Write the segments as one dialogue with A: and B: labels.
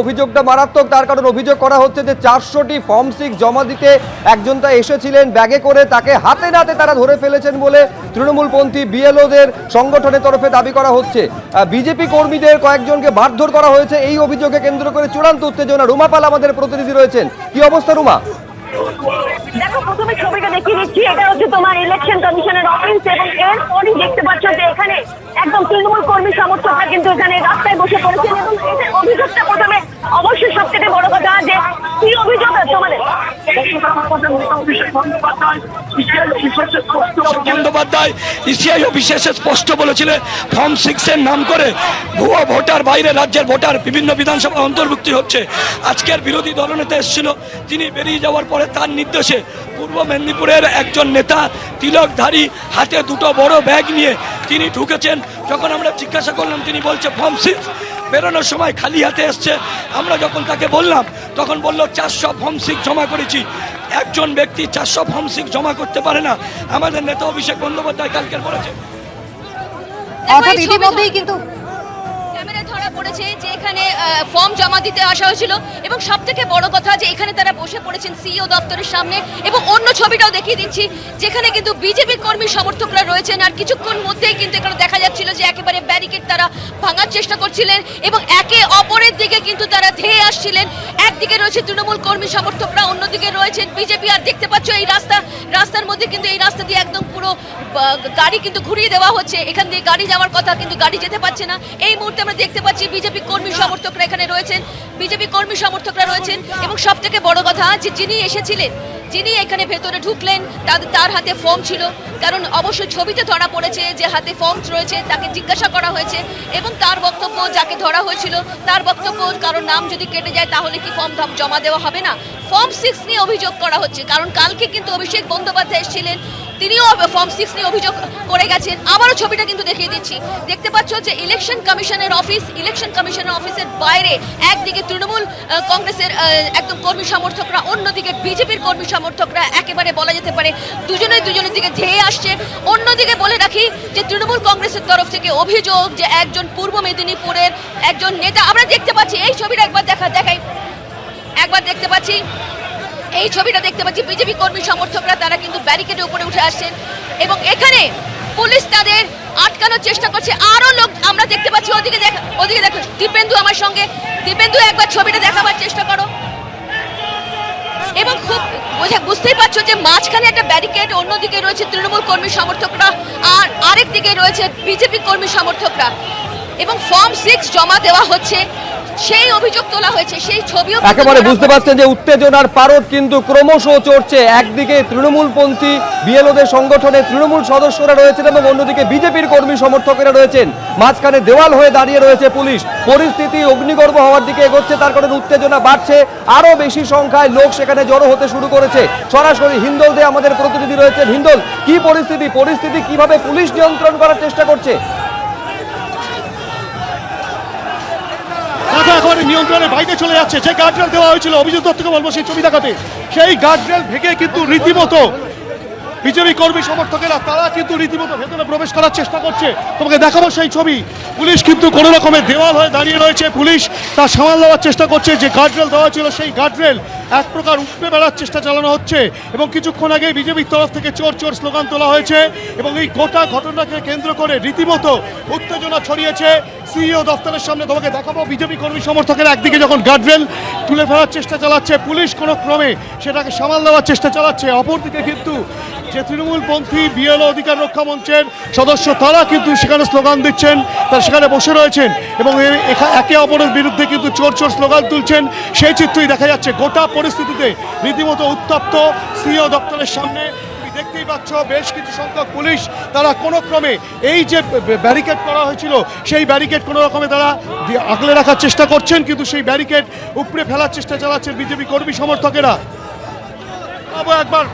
A: অভিযোগটা মারাত্মক, তার কারণ অভিযোগ করা হচ্ছে যে 400টি ফর্ম 6 জমা দিতে একজন তা এসেছিলেন ব্যাগে করে, তাকে হাতে নাতে তারা ধরে ফেলেছেন বলে তৃণমূলপন্থী বিএলওদের সংগঠনের তরফে দাবি করা হচ্ছে। বিজেপি কর্মীদের কয়েকজনকে মারধর করা হয়েছে, এই অভিযোগে কেন্দ্র করে চূড়ান্ত উত্তেজনা। রুমা পাল আমাদের প্রতিনিধি রয়েছেন, কি অবস্থা রুমা?
B: দেখো, প্রথমে ছবিটা দেখিয়ে দিচ্ছি, এটা হচ্ছে তোমার ইলেকশন কমিশনের অফিস এবং এরপরই দেখতে পাচ্ছ যে এখানে একদম তৃণমূল কর্মী সমর্থকরা কিন্তু এখানে রাস্তায় বসে পড়েছেন এবং এদের অভিযোগটা প্রথমে অবশ্যই সব থেকে বড় কথা যে কি অভিযোগ তোমাদের?
C: বন্দ্যোপাধ্যায় ইসিআই অফিসে এসে স্পষ্ট বলেছিলেন ফর্ম 6 এর নাম করে ভুয়ো ভোটার, বাইরে রাজ্যের ভোটার বিভিন্ন বিধানসভা অন্তর্ভুক্তি হচ্ছে। আজকের বিরোধী দলনেতা এসেছিল, তিনি বেরিয়ে যাওয়ার পরে তার নির্দেশে পূর্ব মেদিনীপুরের একজন নেতা তিলকধারী হাতে দুটো বড় ব্যাগ নিয়ে তিনি ঢুকেছেন। যখন আমরা জিজ্ঞাসা করলাম তিনি বলছে ফর্ম 6, বেরোনোর সময় খালি হাতে এসছে। আমরা যখন তাকে বললাম তখন বলল 400 ফর্ম 6 জমা করেছি। একজন ব্যক্তি 400 ফর্ম 6 জমা করতে পারে না। আমাদের নেতা অভিষেক বন্দ্যোপাধ্যায় কালকে বলেছে
D: ইতিমধ্যেই কিন্তু ক্যামেরা ধরা পড়েছে যে এখানে ফর্ম জমা দিতে আসা হয়েছিল এবং সব থেকে বড় কথা যে এখানে তারা বসে পড়েছেন সিইও দপ্তরের সামনে। এবং অন্য ছবিটাও দেখিয়ে দিচ্ছি যেখানে কিন্তু বিজেপি কর্মী সমর্থকরা রয়েছেন, আর কিছুক্ষণ মধ্যেই কিন্তু এখানে দেখা যাচ্ছিল যে একেবারে ব্যারিকেড তারা ভাঙার চেষ্টা করছিলেন এবং একে অপরের দিকে কিন্তু তারা ধেয়ে আসছিলেন। একদিকে রয়েছে তৃণমূল কর্মী সমর্থকরা, অন্যদিকে রয়েছেন বিজেপি। আর দেখতে পাচ্ছ এই রাস্তার মধ্যে কিন্তু এই রাস্তা দিয়ে একদম পুরো গাড়ি কিন্তু ঘুরিয়ে দেওয়া হচ্ছে। এখান দিয়ে গাড়ি যাওয়ার কথা কিন্তু গাড়ি যেতে পারছে না। এই মুহূর্তে আমরা দেখতে পাচ্ছি বিজেপি কর্মী সমর্থকরা এখানে রয়েছেন, এবং সব থেকে বড় কথা যে যিনি এসেছিলেন, যিনি এখানে ভেতরে ঢুকলেন তার হাতে ফর্ম ছিল, কারণ অবশ্যই ছবিতে ধরা পড়েছে যে হাতে ফর্ম রয়েছে। তাকে জিজ্ঞাসা করা হয়েছে এবং তার বক্তব্য, যাকে ধরা হয়েছিল তার বক্তব্য, কারণ নাম যদি কেটে যায় তাহলে কি ফর্ম জমা দেওয়া হবে না। ফর্ম 6 নিয়ে অভিযোগ করা হচ্ছে, কারণ কালকে কিন্তু অভিষেক বন্দ্যোপাধ্যায় এসেছিলেন, তিনিও ফর্ম 6 নিয়ে অভিযোগ করে গেছেন। আবারও ছবিটা কিন্তু দেখিয়ে দিচ্ছি, দেখতে পাচ্ছ যে ইলেকশন কমিশনের অফিসের বাইরে একদিকে তৃণমূল কংগ্রেসের একদম কর্মী সমর্থকরা, অন্যদিকে বিজেপির কর্মী সমর্থকরা, একেবারে বলা যেতে পারে দুজনের দিকে ধেয়ে আসছে। অন্যদিকে বলে রাখি যে তৃণমূল কংগ্রেসের তরফ থেকে অভিযোগ যে একজন পূর্ব মেদিনীপুরের একজন নেতা, আমরা দেখতে পাচ্ছি এই ছবিটা একবার দেখতে পাচ্ছি, এই ছবিটা দেখতে পাচ্ছি বিজেপি কর্মী সমর্থকরা তারা কিন্তু ব্যারিকেডের উপরে উঠে আসছেন এবং এখানে পুলিশ তাদের আটকানোর চেষ্টা করছে। আরো লোক আমরা দেখতে পাচ্ছি, ওদিকে দেখো দীপেন্দু আমার সঙ্গে। দীপেন্দু, একবার ছবিটা দেখাবার চেষ্টা করো। এবং খুব বুঝতেই পারছো যে মাঝখানে একটা ব্যারিকেড, অন্যদিকে রয়েছে তৃণমূল কর্মী সমর্থকরা আর আরেক দিকে রয়েছে বিজেপি কর্মী সমর্থকরা এবং ফর্ম 6 জমা দেওয়া হচ্ছে, সেই অভিযোগ তোলা হয়েছে, সেই ছবিও
A: একেবারে বুঝতে পারছেন যে উত্তেজনার পারদ কিন্তু ক্রমশ চড়ছে। একদিকে তৃণমূলপন্থী বিএলওদের সংগঠনে তৃণমূল সদস্যরা রয়েছেন এবং অন্যদিকে বিজেপির কর্মী সমর্থকেরা রয়েছেন, মাঝখানে দেওয়াল হয়ে দাঁড়িয়ে রয়েছে পুলিশ। পরিস্থিতি অগ্নিগর্ভ হওয়ার দিকে এগোচ্ছে, তার কারণে উত্তেজনা বাড়ছে, আরো বেশি সংখ্যায় লোক সেখানে জড়ো হতে শুরু করেছে। সরাসরি হিন্দোলদে আমাদের প্রতিনিধি রয়েছে। হিন্দোল, কি পরিস্থিতি কিভাবে পুলিশ নিয়ন্ত্রণ করার চেষ্টা করছে?
E: একেবারে নিয়ন্ত্রণের বাইরে চলে যাচ্ছে। যে গার্ডরেল দেওয়া হয়েছিল, অভিযোগ দত্তকে বলবো সেই ছবি দেখাতে, সেই গার্ডরেল ভেঙে কিন্তু রীতিমতো বিজেপি কর্মী সমর্থকেরা তারা কিন্তু রীতিমতো ভেতরে প্রবেশ করার চেষ্টা করছে। তোমাকে দেখাবো সেই ছবি। পুলিশ কিন্তু কোনো রকমের দেওয়াল হয়ে দাঁড়িয়ে রয়েছে, পুলিশ তার সামাল দেওয়ার চেষ্টা করছে। যে গার্ডরেল দেওয়া ছিল সেই গার্ডরেল এক প্রকার উপড়ে বেড়ার চেষ্টা চালানো হচ্ছে এবং কিছুক্ষণ আগে বিজেপির তরফ থেকে চোর চোর স্লোগান তোলা হয়েছে এবং এই গোটা ঘটনাকে কেন্দ্র করে রীতিমতো উত্তেজনা ছড়িয়েছে সিইও দপ্তরের সামনে। তোমাকে দেখাবো বিজেপি কর্মী সমর্থকেরা একদিকে যখন গার্ডরেল তুলে ফেলার চেষ্টা চালাচ্ছে, পুলিশ কোনো ক্রমে সেটাকে সামাল দেওয়ার চেষ্টা চালাচ্ছে। অপরদিকে কিন্তু যে তৃণমূলপন্থী বিএলও অধিকার রক্ষা মঞ্চের সদস্য তারা কিন্তু সেখানে স্লোগান দিচ্ছেন, তারা সেখানে বসে রয়েছেন এবং একে অপরের বিরুদ্ধে কিন্তু চোর চোর স্লোগান তুলছেন, সেই চিত্রই দেখা যাচ্ছে। গোটা পরিস্থিতিতে রীতিমতো উত্তপ্ত সিইও দপ্তরের সামনে। দেখতেই পাচ্ছ বেশ কিছু সংখ্যক পুলিশ তারা কোনো ক্রমে এই যে ব্যারিকেড করা হয়েছিল সেই ব্যারিকেড কোনো রকমে তারা আগলে রাখার চেষ্টা করছেন, কিন্তু সেই ব্যারিকেড উপড়ে ফেলার চেষ্টা চালাচ্ছেন বিজেপি কর্মী সমর্থকেরা। একবার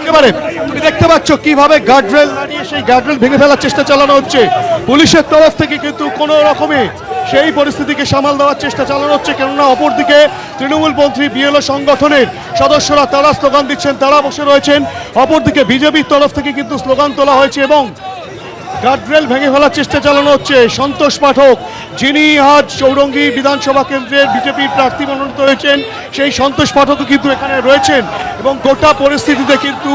E: একেবারে তুমি দেখতে পাচ্ছ কিভাবে গার্ডরেল দাঁড়িয়ে সেই গার্ডরেল ভেঙে ফেলার চেষ্টা চালানো হচ্ছে পুলিশের তরফ থেকে, কিন্তু কোনো রকমে সেই পরিস্থিতিকে সামাল দেওয়ার চেষ্টা চালানো হচ্ছে, কেননা অপরদিকে তৃণমূলপন্থী বিএলও সংগঠনের সদস্যরা তারা স্লোগান দিচ্ছেন, তারা বসে রয়েছেন। অপরদিকে বিজেপির তরফ থেকে কিন্তু স্লোগান তোলা হয়েছে এবং গার্ডরেল ভেঙে ফেলার চেষ্টা চালানো হচ্ছে। সন্তোষ পাঠক, যিনি আজ চৌরঙ্গী বিধানসভা কেন্দ্রের বিজেপির প্রার্থী মনোনীত হয়েছেন, সেই সন্তোষ পাঠকও কিন্তু এখানে রয়েছেন এবং গোটা পরিস্থিতিতে কিন্তু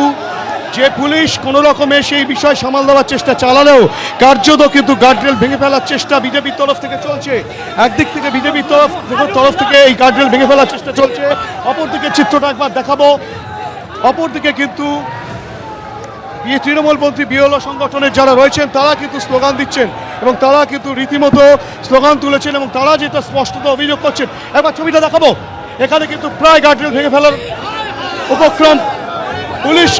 E: যে পুলিশ কোনো রকমে সেই বিষয় সামাল দেওয়ার চেষ্টা চালালেও কার্যত কিন্তু গার্ডরেল ভেঙে ফেলার চেষ্টা বিজেপির তরফ থেকে চলছে। একদিক থেকে বিজেপির তরফ থেকে এই গার্ডরেল ভেঙে ফেলার চেষ্টা চলছে, অপরদিকে চিত্রটা একবার দেখাবো। অপরদিকে কিন্তু এই তৃণমূলপন্থী বিএলও সংগঠনের যারা রয়েছেন তারা কিন্তু স্লোগান দিচ্ছেন এবং তারা কিন্তু রীতিমতো স্লোগান তুলেছেন এবং তারা যেটা স্পষ্টত অভিযোগ করছেন। একবার ছবিটা দেখাবো। এখানে কিন্তু প্রায় গার্ডরেল ভেঙে ফেলার উপক্রম, পুলিশ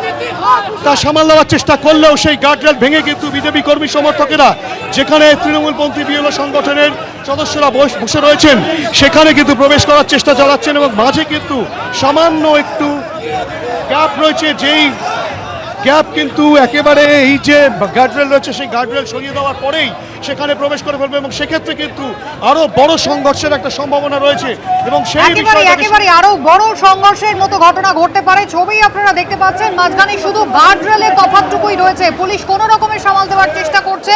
E: তা সামাল দেওয়ার চেষ্টা করলেও সেই গার্ডরেল ভেঙে কিন্তু বিজেপি কর্মী সমর্থকেরা, যেখানে তৃণমূলপন্থী বিএলও সংগঠনের সদস্যরা বসে রয়েছেন, সেখানে কিন্তু প্রবেশ করার চেষ্টা চালাচ্ছেন এবং মাঝে কিন্তু সামান্য একটু গ্যাপ রয়েছে, যেই গ্যাপ কিন্তু একেবারে এই যে গার্ডরেল রয়েছে সেই গার্ডরেল সরিয়ে দেওয়ার পরেই সেখানে প্রবেশ করে ফেলবে এবং সেক্ষেত্রে কিন্তু আরো বড় সংঘর্ষের একটা সম্ভাবনা রয়েছে এবং সেই
F: একেবারে আরো বড় সংঘর্ষের মতো ঘটনা ঘটতে পারে। ছবি আপনারা দেখতে পাচ্ছেন, মাঝখানে শুধু গার্ডরেলের তফাৎটুকুই রয়েছে। পুলিশ কোনো রকমের সামাল দেওয়ার চেষ্টা করছে।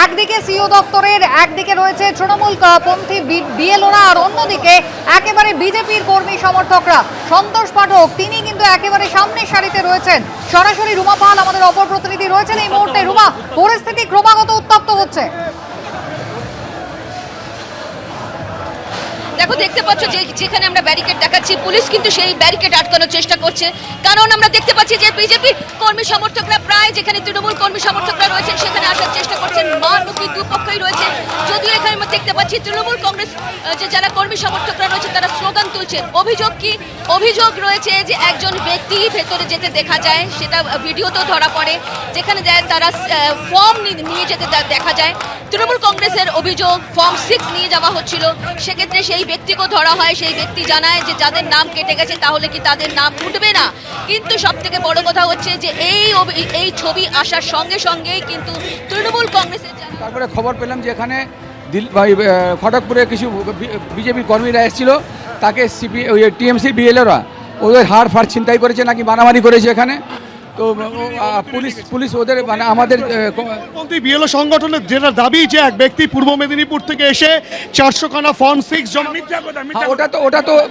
F: একদিকে সিও দপ্তরের, একদিকে রয়েছে তৃণমূল পন্থী বিএলওরা, আর অন্যদিকে একেবারে বিজেপির কর্মী সমর্থকরা। সন্তোষ পাঠক তিনি কিন্তু একেবারে সামনের সারিতে রয়েছেন। সরাসরি রুমা পাল আমাদের অপর প্রতিনিধি রয়েছেন এই মুহূর্তে। রুমা, পরিস্থিতি ক্রমাগত উত্তপ্ত হচ্ছে।
D: দেখো, দেখতে পাচ্ছ যে যেখানে আমরা ব্যারিকেড দেখাচ্ছি, পুলিশ কিন্তু সেই ব্যারিকেড আটকানোর চেষ্টা করছে। কারণ আমরা দেখতে পাচ্ছি যে বিজেপি কর্মী সমর্থকরা প্রায় যেখানে তৃণমূল কর্মী সমর্থকরা রয়েছেন সেখানে আসার চেষ্টা করছেন। মানমুখী দুপক্ষই রয়েছে। যদিও এখানে আমরা দেখতে পাচ্ছি তৃণমূল কংগ্রেস যে যারা কর্মী সমর্থকরা রয়েছে তারা স্লোগান তুলছেন। অভিযোগ কি? অভিযোগ রয়েছে যে একজন ব্যক্তি ভেতরে যেতে দেখা যায়, সেটা ভিডিওতেও ধরা পড়ে, যেখানে যায় তারা ফর্ম নিয়ে যেতে দেখা যায়। তৃণমূল কংগ্রেসের অভিযোগ ফর্ম 6 নিয়ে যাওয়া হচ্ছিল, সেক্ষেত্রে সেই ব্যক্তিকেও ধরা হয়। সেই ব্যক্তি জানায় যে যাদের নাম কেটে গেছে তাহলে কি তাদের নাম উঠবে না। কিন্তু সব থেকে বড় কথা হচ্ছে যে এই ছবি আসার সঙ্গে সঙ্গেই কিন্তু তৃণমূল কংগ্রেসের
G: তারপরে খবর পেলাম যে এখানে খড়গপুরে কিছু বিজেপি কর্মীরা এসেছিল, তাকে টিএমসি বিএলওরা ওদের হাড় ফাড় ছিনতাই করেছে, নাকি মারামারি করেছে এখানে। তো পুলিশ ওদের মানে আমাদের
E: বিএলও সংগঠনের যেটা দাবি যে এক ব্যক্তি পূর্ব মেদিনীপুর থেকে এসে 400 খানা ফর্ম 6 জমা,
G: ওটা তো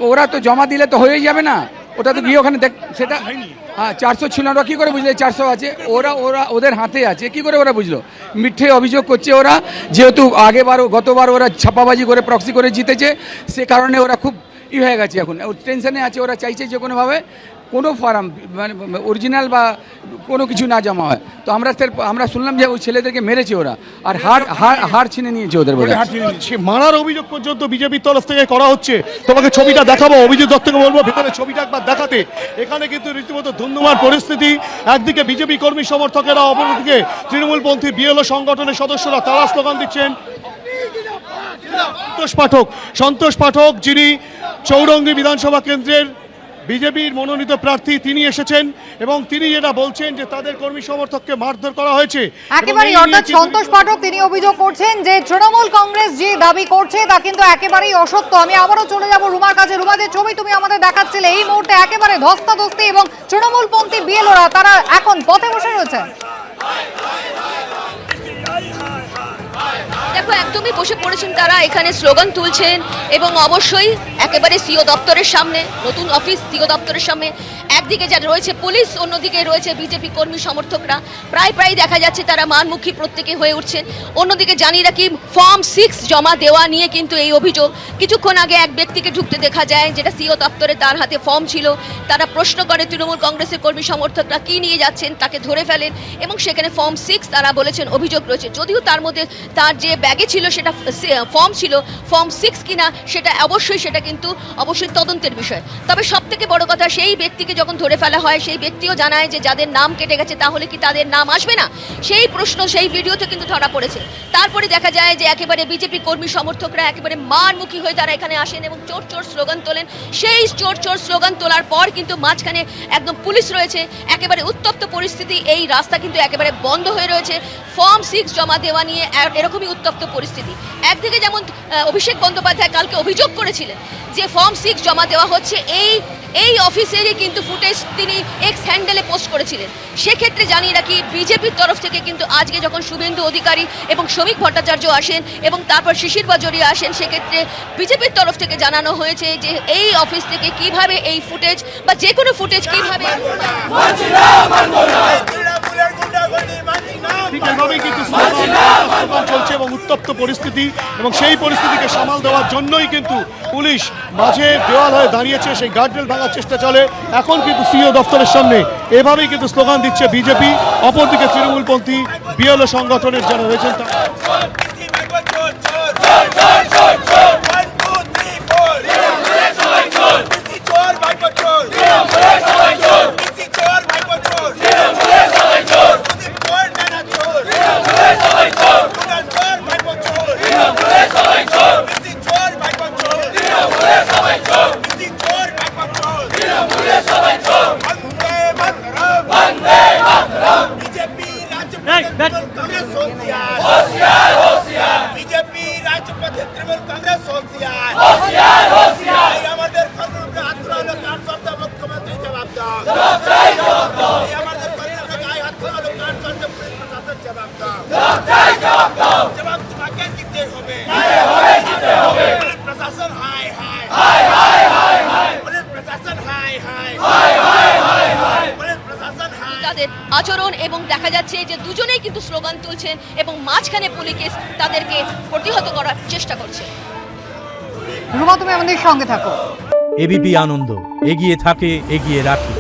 G: ওরা তো জমা দিলে তো হয়েই যাবে না। ওটা তো গিয়ে ওখানে সেটা হ্যাঁ 400 ছিল, ওরা কী করে বুঝলে 400 আছে? ওদের হাতে আছে, কি করে ওরা বুঝলো? মিথ্যে অভিযোগ করছে ওরা, যেহেতু গতবার ওরা ছাপাবাজি করে প্রক্সি করে জিতেছে, সে কারণে ওরা খুব হয়ে গেছে, এখন টেনশনে আছে। ওরা চাইছে যে কোনোভাবে কোনো ফর্ম মানে অরিজিনাল বা কোনো কিছু না জমা হয়। তো আমরা শুনলাম যে ওই ছেলেদেরকে মেরেছে ওরা, আর হাড় ছিনে নিয়েছে ওদের বলে।
E: মারার অভিযোগ পর্যন্ত বিজেপির তরফ থেকে করা হচ্ছে। তোমাকে ছবিটা দেখাবো, অভিজিৎ দত্তকে বলবো ভেতরে ছবিটা একবার দেখাতে। এখানে কিন্তু রীতিমতো ধুন্ধুমার পরিস্থিতি। একদিকে বিজেপি কর্মী সমর্থকেরা, অপরদিকে তৃণমূলপন্থী বিএলও সংগঠনের সদস্যরা, তারা স্লোগান দিচ্ছেন। সন্তোষ পাঠক যিনি চৌরঙ্গী বিধানসভা কেন্দ্রের বিজেপির মনোনীত প্রার্থী, তিনি এসেছেন এবং তিনি যেটা বলছেন যে তাদের কর্মী সমর্থককে মারধর করা হয়েছে।
F: একেবারেই, অর্থাৎ সন্তোষ পাঠক তিনি অভিযোগ করছেন যে তৃণমূল কংগ্রেস যে দাবি করছে তা কিন্তু একেবারেই অসত্য। আমি আবারও চলে যাব রুমার কাছে। রুমা, যে ছবি তুমি আমাদের দেখাচ্ছিলে, এই মুহূর্তে একেবারে ধস্তাধস্তি এবং তৃণমূলপন্থী বিএলওরা তারা এখন পথে বসে রয়েছে।
D: দেখো, একদমই বসে পড়েছেন তারা, এখানে স্লোগান তুলছেন এবং অবশ্যই একেবারে সিও দপ্তরের সামনে, নতুন অফিস সিও দপ্তরের সামনে একদিকে যা রয়েছে পুলিশ, অন্যদিকে রয়েছে বিজেপি কর্মী সমর্থকরা। প্রায় দেখা যাচ্ছে তারা মানমুখী প্রত্যেকে হয়ে উঠছেন। অন্যদিকে জানি রাখি, ফর্ম 6 জমা দেওয়া নিয়ে কিন্তু এই অভিযোগ। কিছুক্ষণ আগে এক ব্যক্তিকে ঢুকতে দেখা যায়, যেটা সিও দপ্তরে, তার হাতে ফর্ম ছিল। তারা প্রশ্ন করে তৃণমূল কংগ্রেসের কর্মী সমর্থকরা কি নিয়ে যাচ্ছেন, তাকে ধরে ফেলেন এবং সেখানে ফর্ম 6 তারা বলেছেন অভিযোগ রয়েছে। যদিও তার মধ্যে তার যে ব্যাগে ছিল সেটা ফর্ম ছিল, ফর্ম 6 কিনা সেটা কিন্তু অবশ্যই তদন্তের বিষয়। তবে সব থেকে বড় কথা, সেই ব্যক্তিকে যখন ধরে ফেলা হয়, সেই ব্যক্তিও জানায় যে যাদের নাম কেটে গেছে তাহলে কি তাদের নাম আসবে না। সেই প্রশ্ন সেই ভিডিওতে কিন্তু ধরা পড়েছে। তারপরে দেখা যায় যে একেবারে বিজেপি কর্মী সমর্থকরা একেবারে মারমুখী হয়ে তারা এখানে আসেন এবং চোর চোর স্লোগান তোলেন। সেই চোর চোর স্লোগান তোলার পর কিন্তু মাঝখানে একদম পুলিশ রয়েছে, একেবারে উত্তপ্ত পরিস্থিতি। এই রাস্তা কিন্তু একেবারে বন্ধ হয়ে রয়েছে। ফর্ম 6 জমা দেওয়া নিয়ে এরকমই উত্তপ্ত পরিস্থিতি। পরিস্থিতি। একদিকে যেমন অভিষেক বন্দ্যোপাধ্যায় কালকে অভিযোগ করেছিলেন যে ফর্ম 6 জমা দেওয়া হচ্ছে, এই অফিসেরই কিন্তু ফুটেজ তিনি এক্স হ্যান্ডেলে পোস্ট করেছিলেন। সেক্ষেত্রে জানিয়ে রাখি বিজেপির তরফ থেকে কিন্তু আজকে যখন শুভেন্দু অধিকারী এবং শ্রমিক ভট্টাচার্য আসেন এবং তারপর শিশির বাজোরিয়া আসেন, সেক্ষেত্রে বিজেপির তরফ থেকে জানানো হয়েছে যে এই অফিস থেকে কিভাবে এই ফুটেজ বা যে কোনো ফুটেজ কিভাবে
E: ঠিক এভাবেই কিন্তু স্লোগান চলছে এবং উত্তপ্ত পরিস্থিতি, এবং সেই পরিস্থিতিকে সামাল দেওয়ার জন্যই কিন্তু পুলিশ মাঝে দেওয়াল হয়ে দাঁড়িয়েছে, সেই গার্ডরেল ভাঙার চেষ্টা চলে। এখন কিন্তু সিও দপ্তরের সামনে এভাবেই কিন্তু স্লোগান দিচ্ছে বিজেপি, অপরদিকে তৃণমূলপন্থী বিএলও সংগঠনের যারা রয়েছেন
H: बीजेपी राज्यपति तृणमूल कांग्रेस मुख्यमंत्री जवाबदार जवाब तुम्हें जीते प्रशासन हाय प्रशासन हाय प्रशासन हाय।
D: তাদের আচরণ এবং দেখা যাচ্ছে যে দুজনেই কিন্তু স্লোগান তুলছেন এবং মাঝখানে পুলিশ তাদেরকে প্রতিহত করার চেষ্টা করছে।
F: রুমা, তুমি আমাদের সঙ্গে থাকো।
I: এবিপি আনন্দ, এগিয়ে থাকে, এগিয়ে রাখে।